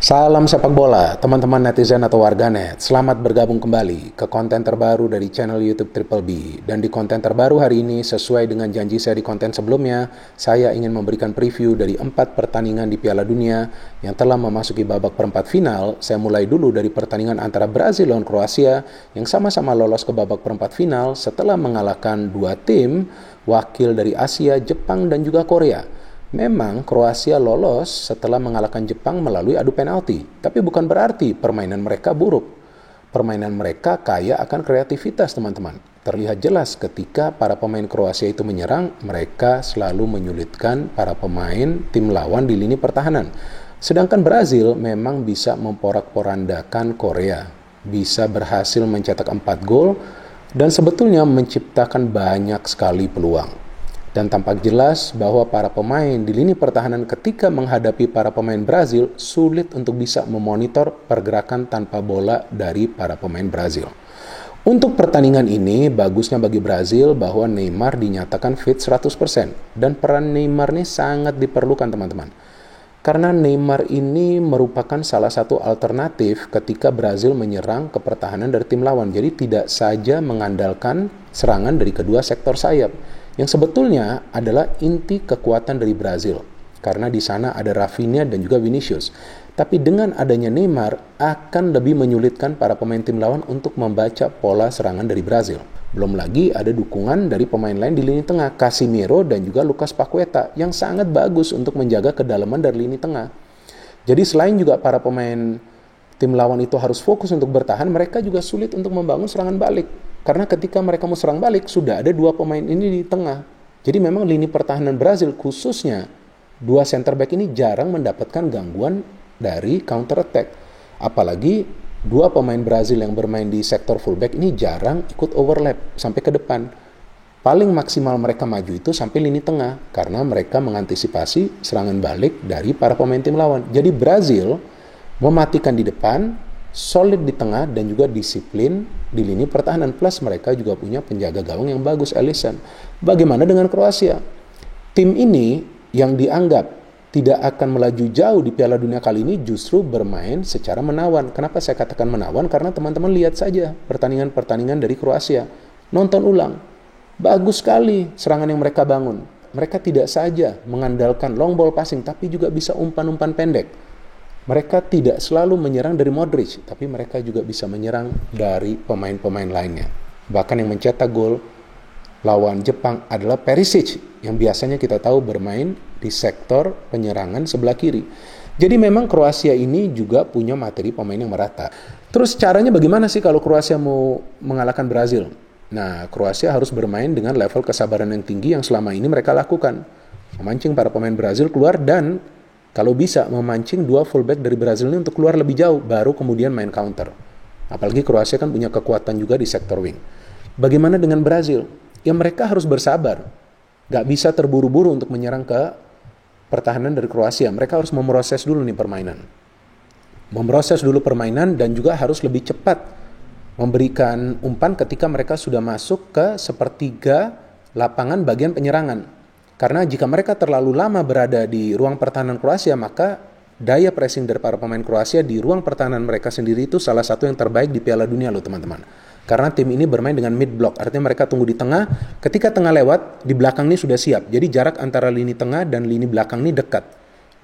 Salam sepak bola, teman-teman netizen atau warganet. Selamat bergabung kembali ke konten terbaru dari channel YouTube Triple B. Dan di konten terbaru hari ini, sesuai dengan janji saya di konten sebelumnya, saya ingin memberikan preview dari 4 pertandingan di Piala Dunia yang telah memasuki babak perempat final. Saya mulai dulu dari pertandingan antara Brazil lawan Kroasia yang sama-sama lolos ke babak perempat final setelah mengalahkan dua tim wakil dari Asia, Jepang dan juga Korea. Memang Kroasia lolos setelah mengalahkan Jepang melalui adu penalti, tapi bukan berarti permainan mereka buruk. Permainan mereka kaya akan kreativitas, teman-teman. Terlihat jelas ketika para pemain Kroasia itu menyerang, mereka selalu menyulitkan para pemain tim lawan di lini pertahanan. Sedangkan Brazil memang bisa memporak-porandakan Korea, bisa berhasil mencetak 4 gol dan sebetulnya menciptakan banyak sekali peluang. Dan tampak jelas bahwa para pemain di lini pertahanan ketika menghadapi para pemain Brazil sulit untuk bisa memonitor pergerakan tanpa bola dari para pemain Brazil. Untuk pertandingan ini, bagusnya bagi Brazil bahwa Neymar dinyatakan fit 100% dan peran Neymar ini sangat diperlukan, teman-teman. Karena Neymar ini merupakan salah satu alternatif ketika Brazil menyerang ke pertahanan dari tim lawan. Jadi tidak saja mengandalkan serangan dari kedua sektor sayap, yang sebetulnya adalah inti kekuatan dari Brazil. Karena di sana ada Rafinha dan juga Vinicius. Tapi dengan adanya Neymar akan lebih menyulitkan para pemain tim lawan untuk membaca pola serangan dari Brazil. Belum lagi ada dukungan dari pemain lain di lini tengah, Casemiro dan juga Lucas Paqueta yang sangat bagus untuk menjaga kedalaman dari lini tengah. Jadi selain juga para pemain tim lawan itu harus fokus untuk bertahan, mereka juga sulit untuk membangun serangan balik. Karena ketika mereka mau serang balik, sudah ada dua pemain ini di tengah. Jadi memang lini pertahanan Brazil, khususnya dua center back ini jarang mendapatkan gangguan dari counter attack. Apalagi dua pemain Brazil yang bermain di sektor fullback ini jarang ikut overlap sampai ke depan. Paling maksimal mereka maju itu sampai lini tengah, karena mereka mengantisipasi serangan balik dari para pemain tim lawan. Jadi Brazil mematikan di depan, solid di tengah dan juga disiplin di lini pertahanan, plus mereka juga punya penjaga gawang yang bagus, Alisson. Bagaimana dengan Kroasia? Tim ini yang dianggap tidak akan melaju jauh di Piala Dunia kali ini justru bermain secara menawan. Kenapa saya katakan menawan? Karena teman-teman lihat saja pertandingan-pertandingan dari Kroasia. Nonton ulang. Bagus sekali serangan yang mereka bangun. Mereka tidak saja mengandalkan long ball passing, tapi juga bisa umpan-umpan pendek. Mereka tidak selalu menyerang dari Modric, tapi mereka juga bisa menyerang dari pemain-pemain lainnya. Bahkan yang mencetak gol lawan Jepang adalah Perisic, yang biasanya kita tahu bermain di sektor penyerangan sebelah kiri. Jadi memang Kroasia ini juga punya materi pemain yang merata. Terus caranya bagaimana sih kalau Kroasia mau mengalahkan Brazil? Nah, Kroasia harus bermain dengan level kesabaran yang tinggi yang selama ini mereka lakukan. Memancing para pemain Brazil keluar dan kalau bisa memancing dua fullback dari Brazil ini untuk keluar lebih jauh, baru kemudian main counter. Apalagi Kroasia kan punya kekuatan juga di sektor wing. Bagaimana dengan Brazil? Ya mereka harus bersabar. Gak bisa terburu-buru untuk menyerang ke pertahanan dari Kroasia. Mereka harus memproses dulu nih permainan. Memproses dulu permainan dan juga harus lebih cepat memberikan umpan ketika mereka sudah masuk ke sepertiga lapangan bagian penyerangan. Karena jika mereka terlalu lama berada di ruang pertahanan Kroasia, maka daya pressing dari para pemain Kroasia di ruang pertahanan mereka sendiri itu salah satu yang terbaik di Piala Dunia loh, teman-teman. Karena tim ini bermain dengan mid block, artinya mereka tunggu di tengah, ketika tengah lewat, di belakang ini sudah siap. Jadi jarak antara lini tengah dan lini belakang ini dekat.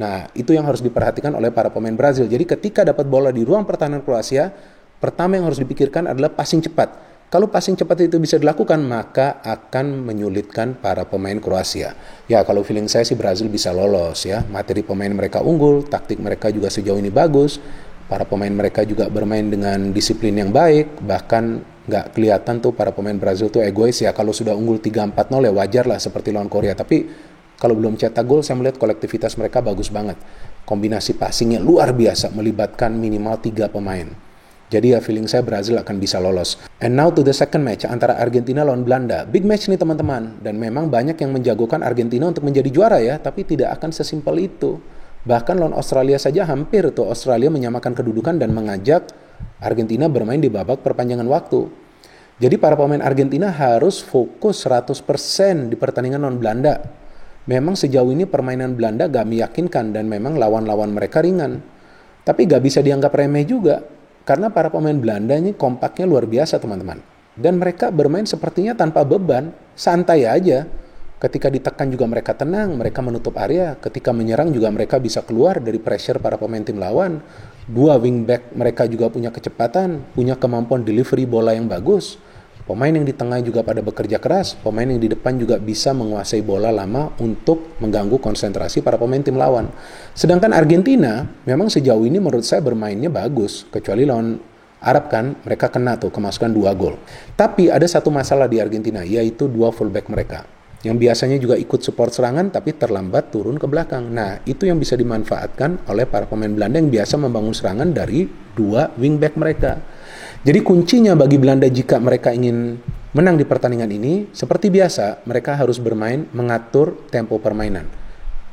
Nah, itu yang harus diperhatikan oleh para pemain Brazil. Jadi ketika dapat bola di ruang pertahanan Kroasia, pertama yang harus dipikirkan adalah passing cepat. Kalau passing cepat itu bisa dilakukan, maka akan menyulitkan para pemain Kroasia. Ya, kalau feeling saya sih Brazil bisa lolos ya. Materi pemain mereka unggul, taktik mereka juga sejauh ini bagus. Para pemain mereka juga bermain dengan disiplin yang baik. Bahkan nggak kelihatan tuh para pemain Brazil tuh egois ya. Kalau sudah unggul 3-4-0 ya wajar lah seperti lawan Korea. Tapi kalau belum cetak gol, saya melihat kolektivitas mereka bagus banget. Kombinasi passingnya luar biasa, melibatkan minimal 3 pemain. Jadi ya feeling saya Brazil akan bisa lolos. And now to the second match antara Argentina lawan Belanda. Big match nih teman-teman. Dan memang banyak yang menjagokan Argentina untuk menjadi juara ya. Tapi tidak akan sesimpel itu. Bahkan lawan Australia saja hampir tuh Australia menyamakan kedudukan dan mengajak Argentina bermain di babak perpanjangan waktu. Jadi para pemain Argentina harus fokus 100% di pertandingan lawan Belanda. Memang sejauh ini permainan Belanda gak meyakinkan dan memang lawan-lawan mereka ringan. Tapi gak bisa dianggap remeh juga, karena para pemain Belanda ini kompaknya luar biasa teman-teman. Dan mereka bermain sepertinya tanpa beban, santai aja. Ketika ditekan juga mereka tenang, mereka menutup area. Ketika menyerang juga mereka bisa keluar dari pressure para pemain tim lawan. Dua wingback mereka juga punya kecepatan, punya kemampuan delivery bola yang bagus. Pemain yang di tengah juga pada bekerja keras, pemain yang di depan juga bisa menguasai bola lama untuk mengganggu konsentrasi para pemain tim lawan. Sedangkan Argentina memang sejauh ini menurut saya bermainnya bagus, kecuali lawan Arab kan, mereka kena tuh kemasukan 2 gol. Tapi ada satu masalah di Argentina, yaitu 2 fullback mereka, yang biasanya juga ikut support serangan tapi terlambat turun ke belakang. Nah, itu yang bisa dimanfaatkan oleh para pemain Belanda yang biasa membangun serangan dari 2 wingback mereka. Jadi kuncinya bagi Belanda jika mereka ingin menang di pertandingan ini, seperti biasa, mereka harus bermain mengatur tempo permainan.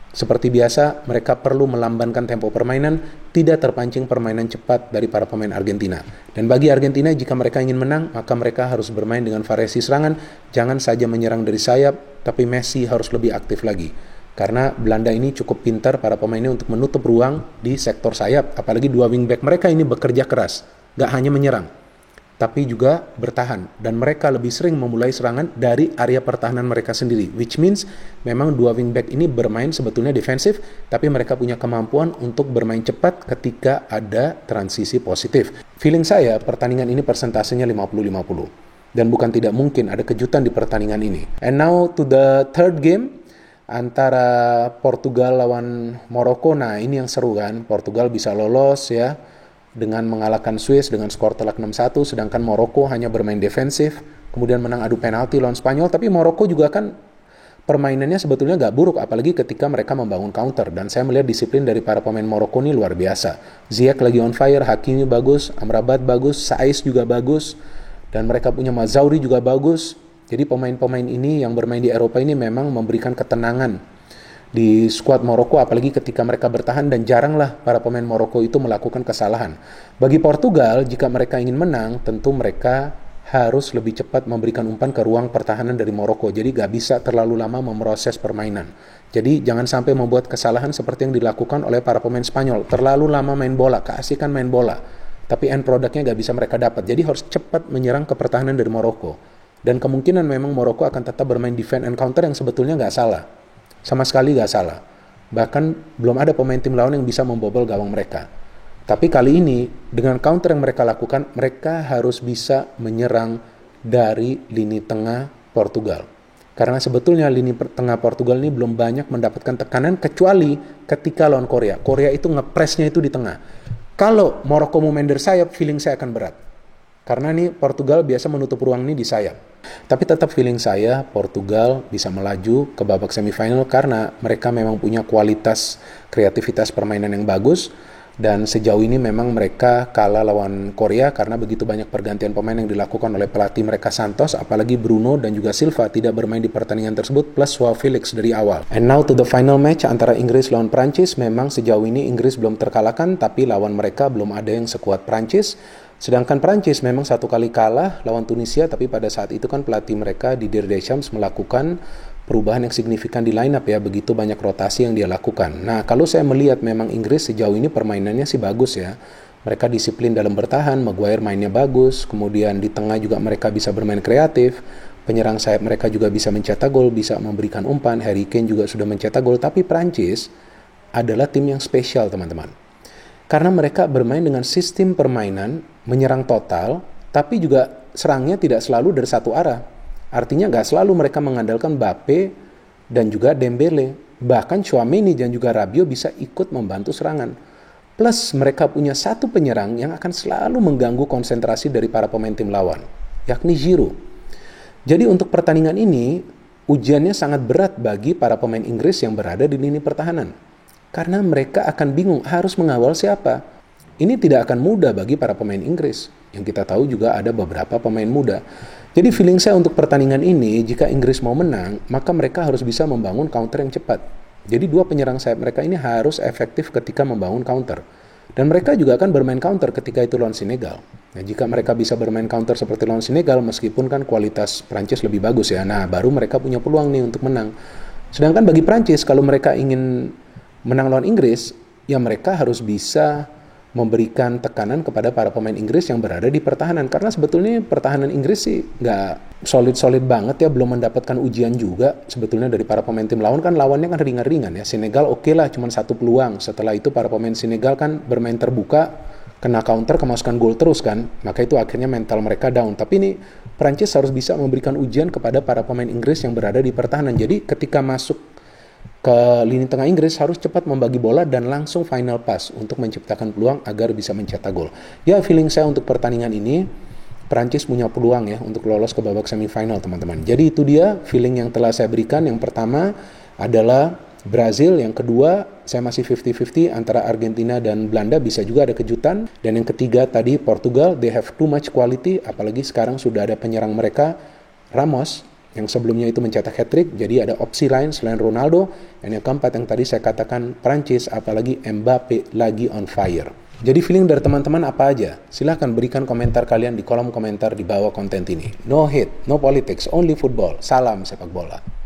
Seperti biasa, mereka perlu melambankan tempo permainan, tidak terpancing permainan cepat dari para pemain Argentina. Dan bagi Argentina, jika mereka ingin menang, maka mereka harus bermain dengan variasi serangan, jangan saja menyerang dari sayap, tapi Messi harus lebih aktif lagi. Karena Belanda ini cukup pintar para pemainnya untuk menutup ruang di sektor sayap, apalagi 2 wingback mereka ini bekerja keras. Gak hanya menyerang, tapi juga bertahan. Dan mereka lebih sering memulai serangan dari area pertahanan mereka sendiri. Which means memang 2 wingback ini bermain sebetulnya defensif, tapi mereka punya kemampuan untuk bermain cepat ketika ada transisi positif. Feeling saya pertandingan ini persentasenya 50-50. Dan bukan tidak mungkin ada kejutan di pertandingan ini. And now to the third game, antara Portugal lawan Maroko. Nah ini yang seru kan, Portugal bisa lolos ya dengan mengalahkan Swiss dengan skor telak 6-1, sedangkan Maroko hanya bermain defensif, kemudian menang adu penalti lawan Spanyol. Tapi Maroko juga kan permainannya sebetulnya gak buruk, apalagi ketika mereka membangun counter. Dan saya melihat disiplin dari para pemain Maroko ini luar biasa. Ziyech lagi on fire, Hakimi bagus, Amrabat bagus, Saiz juga bagus, dan mereka punya Mazauri juga bagus. Jadi pemain-pemain ini yang bermain di Eropa ini memang memberikan ketenangan di skuad Maroko, apalagi ketika mereka bertahan, dan jaranglah para pemain Maroko itu melakukan kesalahan. Bagi Portugal, jika mereka ingin menang, tentu mereka harus lebih cepat memberikan umpan ke ruang pertahanan dari Maroko. Jadi gak bisa terlalu lama memproses permainan. Jadi jangan sampai membuat kesalahan seperti yang dilakukan oleh para pemain Spanyol. Terlalu lama main bola, keasikan main bola, tapi end produknya gak bisa mereka dapat. Jadi harus cepat menyerang ke pertahanan dari Maroko. Dan kemungkinan memang Maroko akan tetap bermain defense and counter yang sebetulnya gak salah. Sama sekali gak salah. Bahkan belum ada pemain tim lawan yang bisa membobol gawang mereka. Tapi kali ini dengan counter yang mereka lakukan, mereka harus bisa menyerang dari lini tengah Portugal. Karena sebetulnya lini tengah Portugal ini belum banyak mendapatkan tekanan kecuali ketika lawan Korea. Korea itu ngepresnya itu di tengah. Kalau Maroko mau main dari sayap, feeling saya akan berat. Karena nih Portugal biasa menutup ruang ini di sayap. Tapi tetap feeling saya Portugal bisa melaju ke babak semifinal karena mereka memang punya kualitas kreativitas permainan yang bagus. Dan sejauh ini memang mereka kalah lawan Korea karena begitu banyak pergantian pemain yang dilakukan oleh pelatih mereka Santos, apalagi Bruno dan juga Silva tidak bermain di pertandingan tersebut, plus Joao Felix dari awal. And now to the final match antara Inggris lawan Prancis. Memang sejauh ini Inggris belum terkalahkan, tapi lawan mereka belum ada yang sekuat Prancis. Sedangkan Prancis memang 1 kali kalah lawan Tunisia, tapi pada saat itu kan pelatih mereka Didier Deschamps melakukan perubahan yang signifikan di line up ya, begitu banyak rotasi yang dia lakukan. Nah, kalau saya melihat memang Inggris sejauh ini permainannya sih bagus ya. Mereka disiplin dalam bertahan, Maguire mainnya bagus, kemudian di tengah juga mereka bisa bermain kreatif, penyerang sayap mereka juga bisa mencetak gol, bisa memberikan umpan, Harry Kane juga sudah mencetak gol. Tapi Prancis adalah tim yang spesial teman-teman. Karena mereka bermain dengan sistem permainan menyerang total, tapi juga serangnya tidak selalu dari satu arah. Artinya gak selalu mereka mengandalkan Mbappe dan juga Dembele. Bahkan Tchouaméni dan juga Rabiot bisa ikut membantu serangan. Plus mereka punya satu penyerang yang akan selalu mengganggu konsentrasi dari para pemain tim lawan, yakni Giroud. Jadi untuk pertandingan ini, ujiannya sangat berat bagi para pemain Inggris yang berada di lini pertahanan. Karena mereka akan bingung harus mengawal siapa. Ini tidak akan mudah bagi para pemain Inggris. Yang kita tahu juga ada beberapa pemain muda. Jadi feeling saya untuk pertandingan ini, jika Inggris mau menang, maka mereka harus bisa membangun counter yang cepat. Jadi 2 penyerang sayap mereka ini harus efektif ketika membangun counter. Dan mereka juga akan bermain counter ketika itu lawan Senegal. Nah, jika mereka bisa bermain counter seperti lawan Senegal, meskipun kan kualitas Prancis lebih bagus ya, nah baru mereka punya peluang nih untuk menang. Sedangkan bagi Prancis, kalau mereka ingin menang lawan Inggris, ya mereka harus bisa memberikan tekanan kepada para pemain Inggris yang berada di pertahanan. Karena sebetulnya pertahanan Inggris sih nggak solid-solid banget ya, belum mendapatkan ujian juga sebetulnya dari para pemain tim lawan. Kan lawannya kan ringan-ringan ya. Senegal oke lah, cuma 1 peluang. Setelah itu para pemain Senegal kan bermain terbuka, kena counter, kemasukan gol terus kan. Maka itu akhirnya mental mereka down. Tapi ini Prancis harus bisa memberikan ujian kepada para pemain Inggris yang berada di pertahanan. Jadi ketika masuk ke lini tengah Inggris harus cepat membagi bola dan langsung final pass untuk menciptakan peluang agar bisa mencetak gol. Ya, feeling saya untuk pertandingan ini Prancis punya peluang ya untuk lolos ke babak semifinal, teman-teman. Jadi itu dia feeling yang telah saya berikan. Yang pertama adalah Brazil, yang kedua saya masih 50-50 antara Argentina dan Belanda, bisa juga ada kejutan. Dan yang ketiga tadi Portugal, they have too much quality, apalagi sekarang sudah ada penyerang mereka Ramos yang sebelumnya itu mencetak hat-trick, jadi ada opsi lain selain Ronaldo. Dan yang keempat yang tadi saya katakan Prancis, apalagi Mbappe lagi on fire. Jadi feeling dari teman-teman apa aja? Silahkan berikan komentar kalian di kolom komentar di bawah konten ini. No hate, no politics, only football. Salam sepak bola.